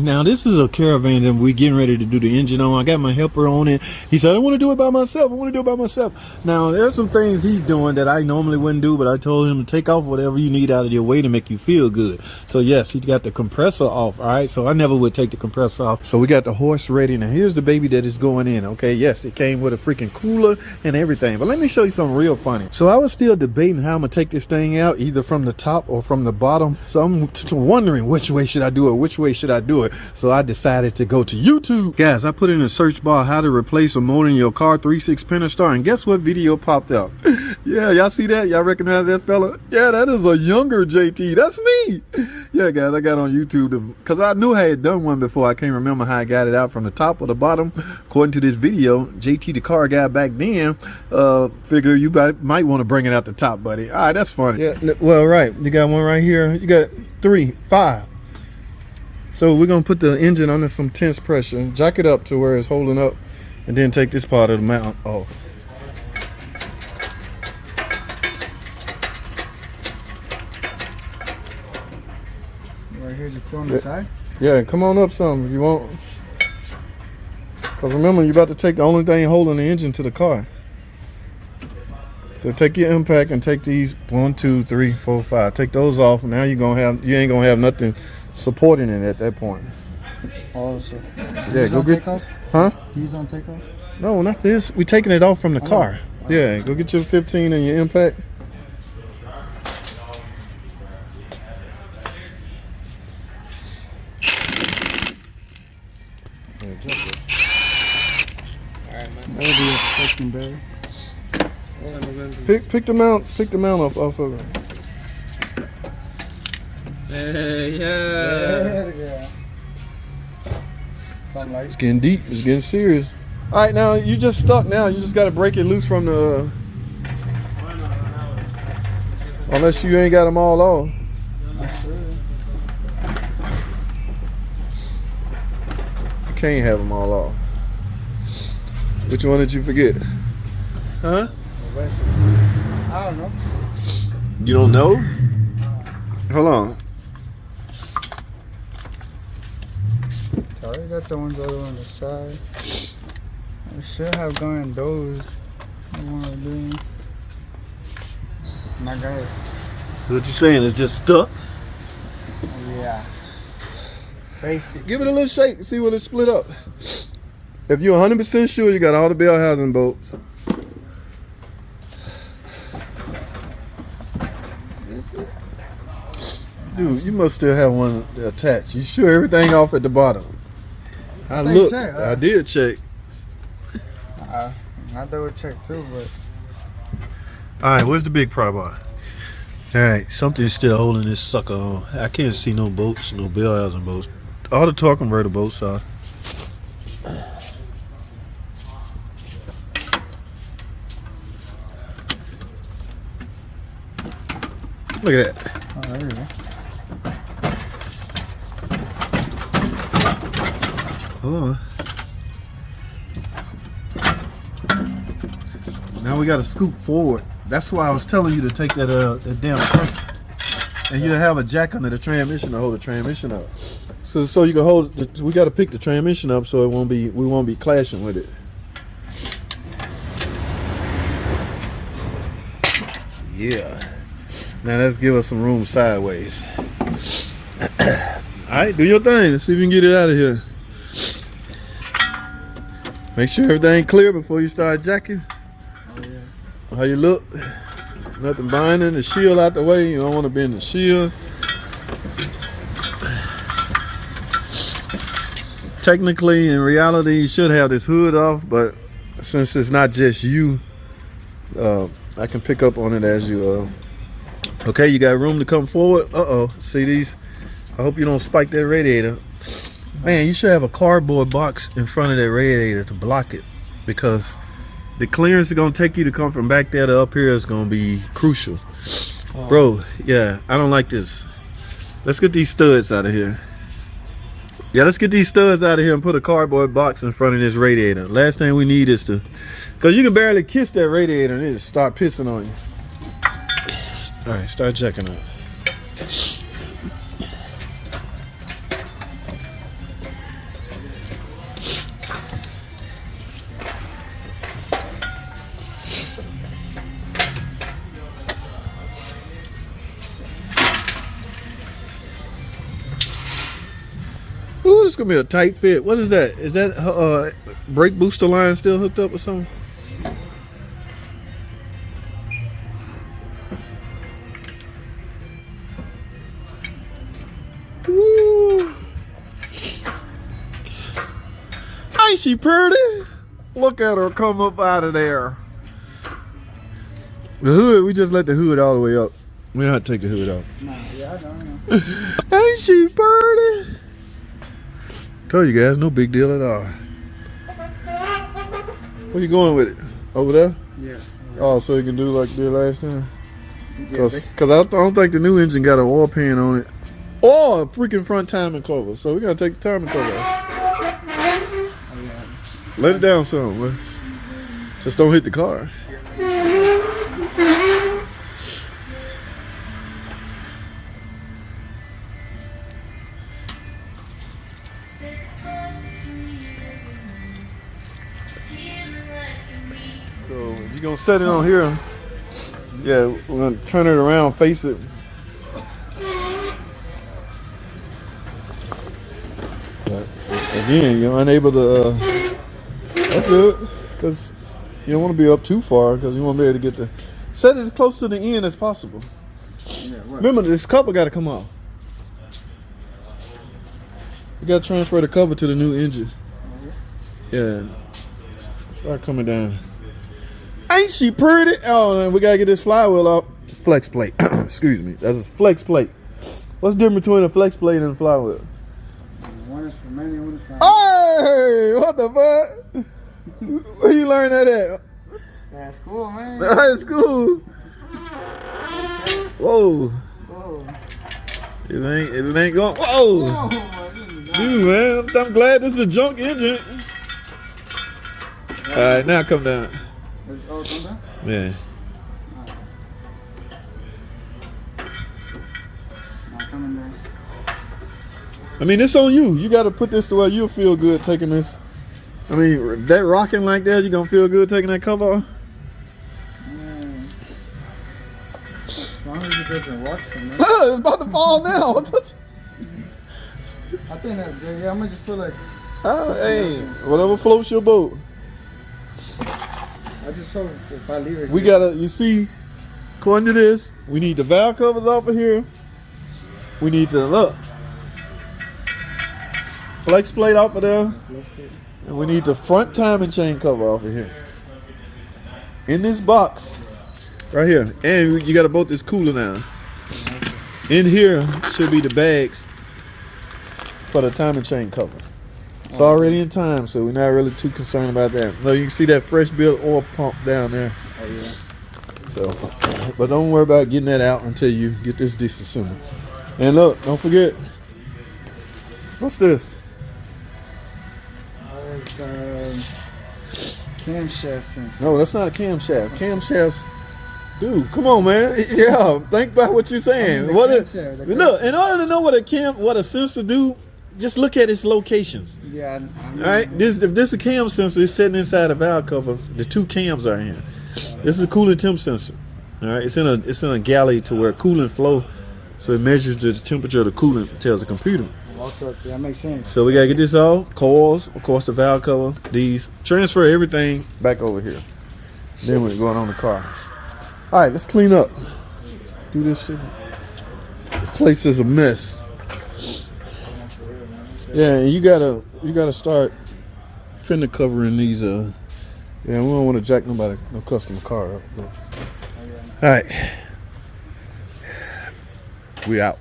Now this is a Caravan that we getting ready to do the engine on. I got my helper on it. He said, I want to do it by myself. I want to do it by myself. Now there's some things he's doing that I normally wouldn't do, but I told him to take off whatever you need out of your way to make you feel good. So yes, he's got the compressor off. All right, so I never would take the compressor off. So we got the Hoist ready. Now here's the baby that is going in. Okay, yes, it came with a freaking cooler and everything. But let me show you something real funny. So I was still debating how I'm gonna take this thing out, either from the top or from the bottom. So I'm wondering which way should I do it, which way should I do it. So I decided to go to YouTube. Guys, I put in a search bar how to replace a motor in your car 3.6 Pentastar, and guess what video popped up? Yeah, y'all see that? Y'all recognize that fella? Yeah, that is a younger JT. That's me. Yeah, guys, I got on YouTube because I knew I had done one before. I can't remember how I got it out, from the top or the bottom. According to this video, JT the car guy back then, figure you might want to bring it out the top, buddy. All right, that's funny. Yeah, well, right. You got one right here. You got 3, 5. So we're gonna put the engine under some tense pressure, jack it up to where it's holding up, and then take this part of the mount off. Right here, just on the side? Yeah, come on up some if you want. Because remember, you're about to take the only thing holding the engine to the car. So take your impact and take these 1, 2, 3, 4, 5. Take those off. Now you ain't gonna have nothing supporting it at that point. Oh, so yeah, go get. Huh? These on takeoff? No, not this. We taking it off from the car. Yeah, go get your 15 and your impact. That'll be a fucking better. Pick the mount up off of it. Hey, yeah. Something like It's getting deep. It's getting serious. All right, now you just stuck. Now you just got to break it loose from the. Unless you ain't got them all off. You can't have them all off. Which one did you forget? Huh? I don't know. You don't know? Hold on. Sorry, got the ones over on the side. I should have gone those. I want to do. My guy. What you saying? It's just stuck? Yeah. Basic. Give it a little shake. See what it split up. If you're 100% sure you got all the bell housing bolts. Dude, you must still have one attached. You sure everything off at the bottom? I looked. I did check. I double check too, but. All right, where's the big pry bar? All right, something's still holding this sucker on. I can't see no bolts, no bell housing bolts. All the torque converter bolts are. Look at that. Oh, there you go. Hold on. Now we got to scoop forward. That's why I was telling you to take that damn pressure. And you have a jack under the transmission to hold the transmission up. So you can hold it. We got to pick the transmission up so we won't be clashing with it. Yeah. Now let's give us some room sideways. Alright, do your thing. Let's see if we can get it out of here. Make sure everything clear before you start jacking. Oh, yeah. How you look? Nothing binding. The shield out the way. You don't want to bend the shield. Technically, in reality, you should have this hood off, but since it's not just you, I can pick up on it as you. Okay, you got room to come forward. See these? I hope you don't spike that radiator. Man, you should have a cardboard box in front of that radiator to block it, because the clearance is gonna take you to come from back there to up here is gonna be crucial. Oh. Bro, yeah, I don't like this. Let's get these studs out of here. Yeah, let's get these studs out of here and put a cardboard box in front of this radiator. Last thing we need is to, because you can barely kiss that radiator and it just start pissing on you. All right, start checking it. Ooh, this gonna be a tight fit. What is that? Is that brake booster line still hooked up or something? Ooh. Ain't she pretty? Look at her come up out of there. The hood, we just let the hood all the way up. We don't have to take the hood off. Nah, yeah, I know. Ain't she pretty? Told you guys, no big deal at all. Where you going with it? Over there? Yeah. Oh, so you can do like you did last time? Yeah, Cause I don't think the new engine got an oil pan on it. Or a freaking front timing cover. So we gotta take the timing cover off. Let it down some, man. Just don't hit the car. So if you're gonna set it on here, yeah, we're gonna turn it around, face it. But again, you're unable to. That's good, cause you don't want to be up too far, cause you want to be able to get the set it as close to the end as possible. Yeah, Remember, this cover got to come off. You got to transfer the cover to the new engine. Yeah, start coming down. Ain't she pretty? Oh, man, we gotta get this flywheel off. Flex plate. Excuse me. That's a flex plate. What's the difference between a flex plate and a flywheel? One is for money, one is for. Hey, what the fuck? Where you learn that at? That's cool, man. High school. Whoa. Whoa. It ain't going. Whoa. Dude, man, I'm glad this is a junk engine. All right, now come down. Oh, come down? Yeah. Not coming down. I mean, it's on you. You got to put this to where you'll feel good taking this. I mean, that rocking like that, you gonna feel good taking that cover off? Man. As long as it doesn't rock too much. It's about to fall now. I think that, yeah, I'm gonna just put like. Hey, whatever floats your boat. I just hope if I leave it. We gotta, you see, according to this, we need the valve covers off of here. We need the look flex plate off of there, and we need the front timing chain cover off of here. In this box, right here, and you gotta bolt this cooler down. In here should be the bags for the timing chain cover. It's already in time, so we're not really too concerned about that. No, you can see that fresh built oil pump down there. Oh yeah. So, but don't worry about getting that out until you get this disassembled. And look, don't forget, what's this? It's camshaft sensor. No, that's not a camshaft. Camshafts, dude, come on, man. Yeah, think about what you're saying. The What camshaft, the look, in order to know what a sensor do, just look at its locations. Yeah, I All right, if this is a cam sensor, it's sitting inside a valve cover. The two cams are in. This is a coolant temp sensor. All right, it's in a galley to where coolant flow, so it measures the temperature of the coolant. It tells the computer. Okay, that makes sense. So we gotta get this all coils, of course, the valve cover, these, transfer everything back over here. Then we're going on the car. All right, let's clean up. Do this shit. This place is a mess. Yeah, and you gotta start fender covering these. Yeah, we don't want to jack no customer car up. But. All right, we out.